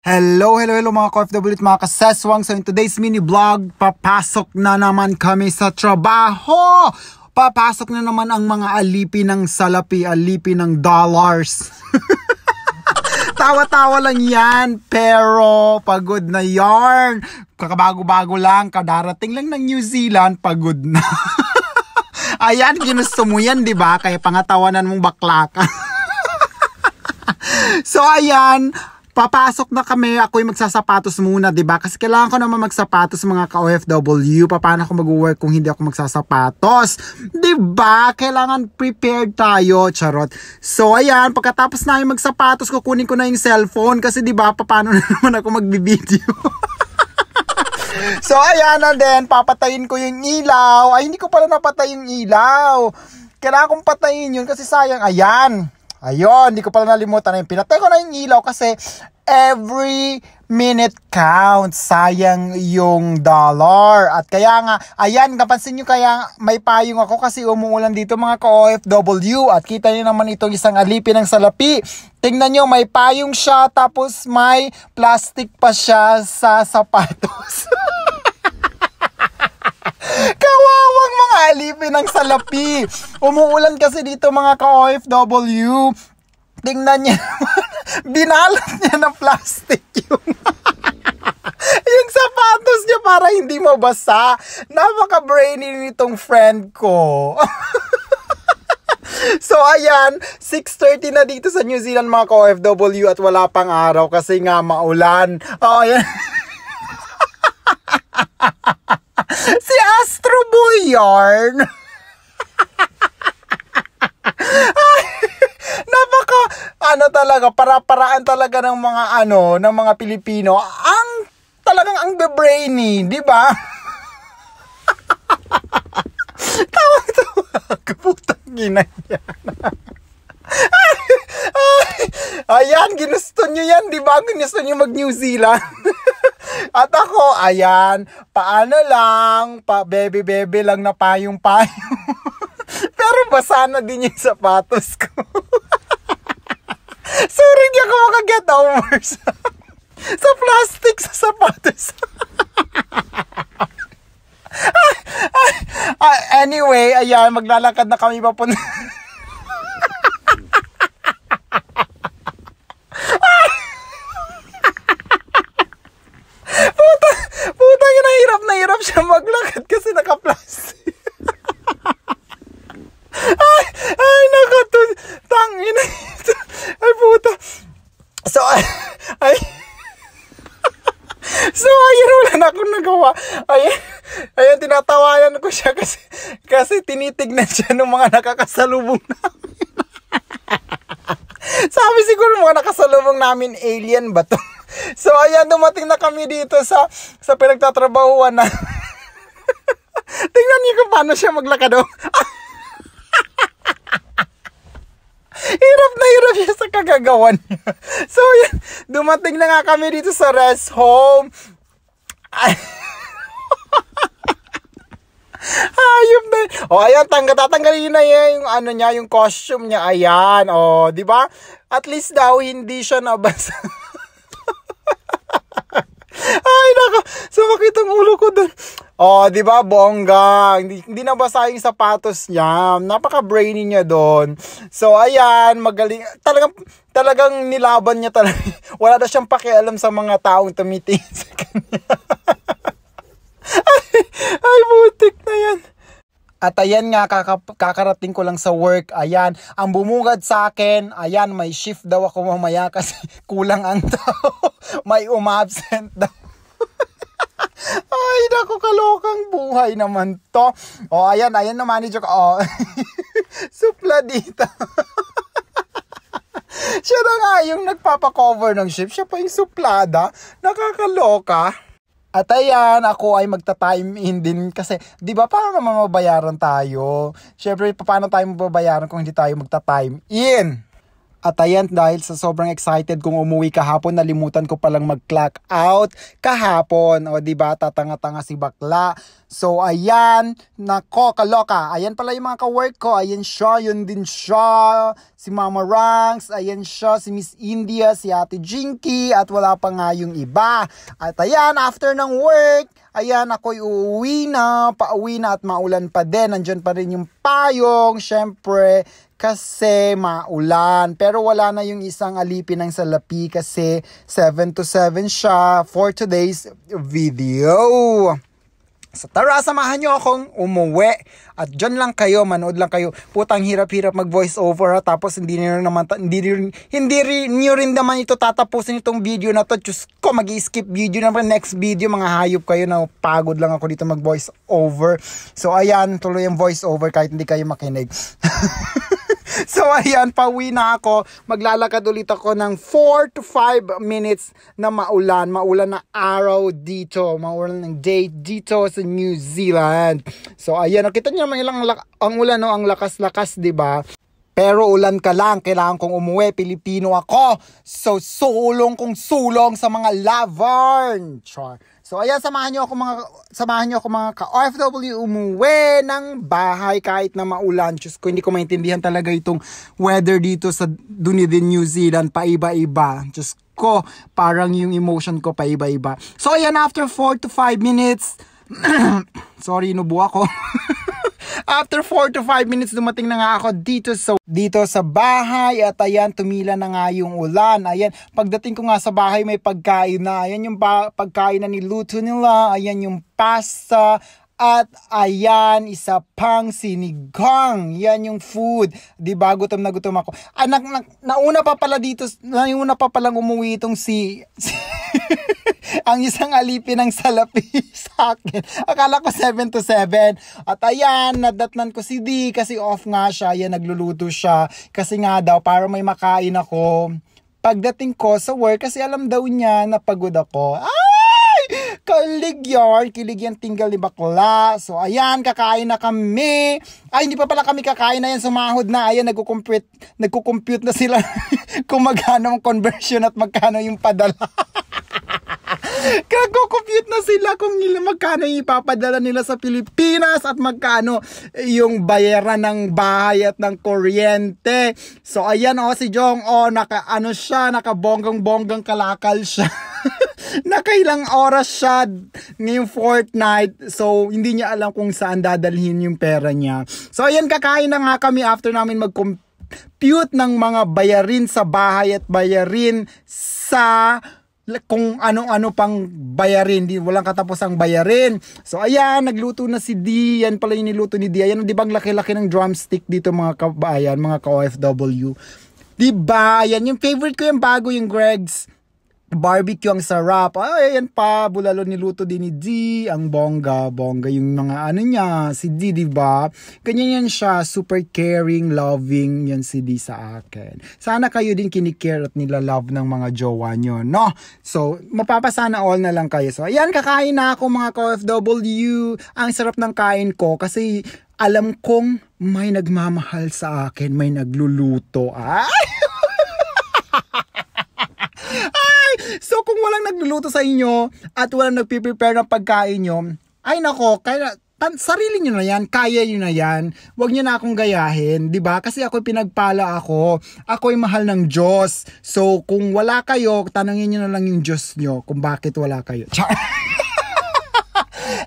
Hello mga ka-OFW at mga kaseswang. So in today's mini vlog, papasok na naman kami sa trabaho. Papasok na naman ang mga alipi ng salapi, alipi ng dollars. Tawa-tawa lang yan, pero pagod na yarn. Kakabago-bago lang, kadarating lang ng New Zealand, pagod na. Ayan, ginusto mo yan, di ba? Kaya pangatawanan mong bakla ka. So ayan, papasok na kami. Ako'y magsasapatos muna, 'di ba? Kasi kailangan ko naman magsapatos mga ka-OFW. Paano ako mag-work kung hindi ako magsasapatos? 'Di ba? Kailangan prepared tayo, charot. So ayan, pagkatapos na yung magsapatos, kukunin ko na yung cellphone kasi 'di ba, paano na naman ako magbi-video? So ayan, and then papatayin ko yung ilaw. Ay, hindi ko pala napatay yung ilaw. Kailangan kong patayin yun kasi sayang. Ayan. Ayun, hindi ko pala nalimutan na yung pinatay ko na yung ilaw kasi every minute counts. Sayang yung dollar. At kaya nga, ayan, napansin nyo kaya may payong ako kasi umuulan dito mga ka-OFW. At kita nyo naman itong isang alipi ng salapi. Tingnan nyo, may payong siya tapos may plastic pa siya sa sapatos. Kawawang mga alipin ng salapi. Umuulan kasi dito mga ka-OFW. Tingnan niya naman. Binalat niya ng plastic yung sapatos niya para hindi mabasa. Napaka-brainy nitong friend ko. So ayan, 6:30 na dito sa New Zealand mga ka-OFW at wala pang araw kasi nga maulan. Oh, ayan. Si Astro Boy yarn. Ay, napaka talaga, para-paraan talaga ng mga ng mga Pilipino. Ang brainy, di ba? Tawa-tawa. Kaputang ginaya. Ayan, ginusto nyo yan, di ba? Ginusto nyo mag-New Zealand. At ako, ayan, paano lang, bebe-bebe lang na payong-payong. Pero basa na din yung sapatos ko. Sorry, hindi ako makaget over sa plastic sa sapatos. Anyway, ayan, maglalakad na kami papunta. Puta, nahirap siya maglakad kasi naka-plastic. Ay, tangina ito. Ay, puta. So, ayun, wala na akong nagawa. Ayun, tinatawanan ko siya kasi tinitignan siya ng mga nakakasalubong namin. Sabi siguro mga nakasalubong namin, alien ba to? So ayan, dumating na kami dito sa pinagtatrabahuan na. Tingnan niyo kung paano siya maglakad. Hirap na hirap siya sa kagagawan niya. So ayan, dumating na nga kami dito sa rest home. Ayun na. O ayan, tatanggalin na yung yung costume niya. Ayan, di ba? At least daw hindi siya nabasa. Ay, nako. Sumakit ang ulo ko doon. Di ba, bongga. Hindi nabasa yung sapatos niya. Napaka-brainy niya doon. So, ayan, magaling. Talagang nilaban niya talaga. Wala na siyang pakialam sa mga taong tumitingin sa kanya. Ay, butik na yan. At ayan nga, kakarating ko lang sa work. Ayan, ang bumungad sa akin, ayan, may shift daw ako mamaya kasi kulang ang tao. May umabsent daw. Ay, naku, kalokang buhay naman to. Ayan na manager ko. Supla dito. Siya na nga yung nagpapakover ng shift. Siya pa yung suplada. Nakakaloka. At ayan, ako ay magta-time in din kasi, di ba, paano naman mabayaran tayo? Syempre, paano tayo mababayaran kung hindi tayo magta-time in? At ayan, dahil sa sobrang excited kong umuwi kahapon, nalimutan ko palang mag-clock out kahapon. O diba, tatanga-tanga si bakla. So ayan, nako, kaloka. Ayan pala yung mga ka-work ko. Ayan siya, yun din siya. Si Mama Ranks, ayan siya, si Miss India, si Ate Jinky, at wala pa nga yung iba. At ayan, after ng work, ayan, ako'y uuwi na, pauwi na at maulan pa din. Nandyan pa rin yung payong, syempre, kasi maulan. Pero wala na yung isang alipin ng salapi kasi 7 to 7 siya for today's video. So tara, samahan nyo akong umuwi. At dyan lang kayo, manood lang kayo. Putang hirap-hirap mag voice over ha. Tapos hindi nyo rin naman ito tatapusin itong video na to. Diyos ko, mag-skip video naman next video. Mga hayop kayo na pagod lang ako dito mag voice over. So ayan, tuloy yung voice over kahit hindi kayo makinig. So ayan, pauwi na ako. Maglalakad ulit ako ng 4 to 5 minutes na maulan. Maulan na araw dito. Maulan ng day dito sa New Zealand. So ayan, nakita niyo naman ang ulan, no? Ang lakas-lakas, diba? Pero ulan ka lang, kailangan kong umuwi. Pilipino ako. So sulong kong sulong sa mga Lavern. Char. So ayan, samahan niyo ako mga ka-OFW umuwi ng bahay kahit na maulan. Diyos ko, hindi ko maintindihan talaga itong weather dito sa Dunedin, New Zealand, paiba-iba. Diyos ko, parang yung emotion ko paiba-iba. So ayan, after 4 to 5 minutes, sorry, inubo ako. After 4 to 5 minutes, dumating na nga ako dito sa bahay. At ayan, tumila na nga yung ulan. Ayan, pagdating ko nga sa bahay, may pagkain na. Ayan yung pagkain na niluto nila. Ayan yung pasta. At ayan, isa pang sinigang. Yan yung food. Diba, gutom na gutom ako. Nauna pa palang umuwi itong ang isang alipin ng salapi sa akin. Akala ko 7 to 7. At ayan, nadatnan ko si D kasi off nga siya. Ayan, nagluluto siya. Kasi nga daw, para may makain ako. Pagdating ko sa work, kasi alam daw niya na pagod ako. Kilig yan tinggal ni bakla. So ayan, kakain na kami. Ay, hindi pa pala kami kakain na yan, sumahod na. Ayan, nagko-compute na sila kung magkano ang conversion at magkano yung padala. Nagko-compute na sila kung magkano yung ipapadala nila sa Pilipinas at magkano yung bayaran ng bahay at ng kuryente. So ayan, si Jong, nakabonggang-bonggang kalakal siya. Nakailang oras siya ngayong fortnight. So, hindi niya alam kung saan dadalhin yung pera niya. So, ayan, kakain na nga kami after namin mag-compute ng mga bayarin sa bahay at bayarin sa kung ano-ano pang bayarin. Walang katapos ang bayarin. So, ayan, nagluto na si D. Yan pala yung niluto ni D. Ayan, di ba ang laki-laki ng drumstick dito mga kabayan, mga ka-OFW. Di ba? Ayan, yung favorite ko yung bago, yung Greg's barbecue, ang sarap. Ay, ayan pa, bulalo niluto din ni D. Ang bongga yung mga niya, si D, diba? Ganyan yan siya, super caring, loving, yan si D sa akin. Sana kayo din kinikare at nilalove ng mga jowa nyo, no? So, mapapasana all na lang kayo. So, ayan, kakain na ako mga ka-OFW. Ang sarap ng kain ko kasi alam kong may nagmamahal sa akin, may nagluluto. Ay! So kung walang nagluluto sa inyo at walang nagpiprepare ng pagkain nyo, ay nako, sarili nyo na yan, kaya nyo na yan, wag nyo na akong gayahin, di ba? Kasi ako'y pinagpala ako'y mahal ng Diyos. So kung wala kayo, tanangin nyo na lang yung Diyos nyo kung bakit wala kayo.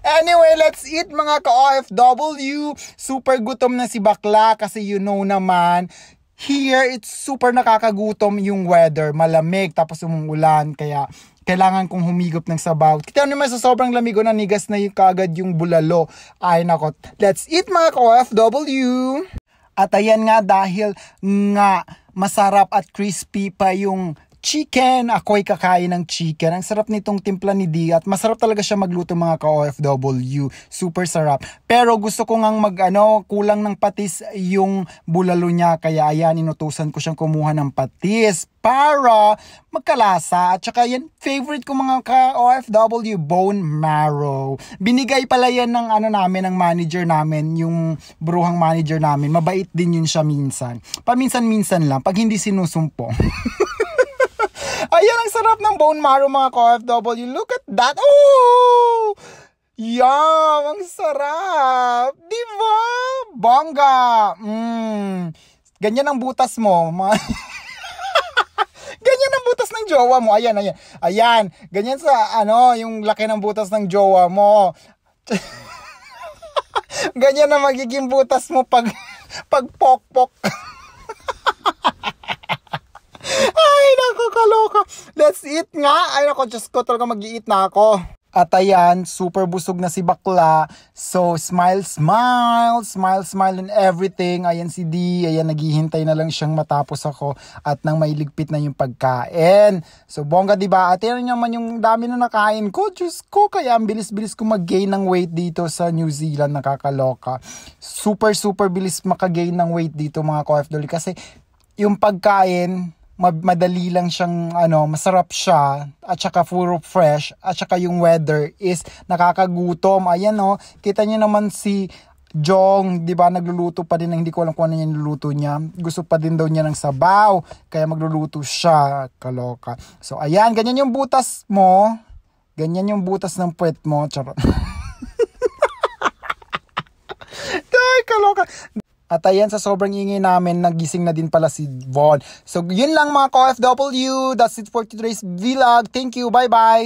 Anyway, let's eat mga ka-OFW. Super gutom na si bakla kasi you know naman, here, it's super nakakagutom yung weather. Malamig, tapos umuulan. Kaya, kailangan kong humigop ng sabaw. Kita naman sa sobrang lamig ko, nanigas na yung kagad yung bulalo. Ay, nako. Let's eat mga ka-OFW! At ayan nga, dahil nga masarap at crispy pa yung chicken. Ako'y kakain ng chicken. Ang sarap nitong timpla ni D at masarap talaga siya magluto mga ka-OFW. Super sarap. Pero gusto ko ngang kulang ng patis yung bulalo niya. Kaya ayan, inutusan ko siyang kumuha ng patis para magkalasa. At saka yan, favorite ko mga ka-OFW, bone marrow. Binigay pala yan ng ng manager namin, yung bruhang manager namin. Mabait din yun siya minsan. Paminsan-minsan lang, pag hindi sinusumpong. Ayan, ang sarap ng bone marrow mga ka-OFW. Look at that. Oh! Yum! Ang sarap! Diba? Bongga! Ganyan ang butas mo. Ganyan ang butas ng jowa mo. Ayan. Ayan. Ganyan sa, yung laki ng butas ng jowa mo. Ganyan na magiging butas mo pag pok-pok. Ay, naku, kaloka. Let's eat nga. Ay, naku, Diyos ko, talaga mag-i-eat na ako. At ayan, super busog na si bakla. So, smile and everything. Ayan si D. Ayan, naghihintay na lang siyang matapos ako at nang mailigpit na yung pagkain. So, bongga, diba? At yan naman yung dami na nakain ko. Diyos ko, kaya ang bilis-bilis ko mag-gain ng weight dito sa New Zealand. Nakakaloka. Super bilis maka-gain ng weight dito mga ka-OFW. Kasi yung pagkain, madali lang siyang masarap siya at saka puro fresh at saka yung weather is nakakagutom. Ayan kita niyo naman si Jong, 'di ba, nagluluto pa din, hindi ko alam kung ano yung niluluto niya. Gusto pa din daw niya ng sabaw kaya magluluto siya, kaloka. So ayan, ganyan yung butas mo. Ganyan yung butas ng puwet mo. Charot. Ay, kaloka. At ayan, sa sobrang ingay namin, nagising na din pala si Von. So, yun lang mga ka-OFW. That's it for today's vlog. Thank you. Bye-bye.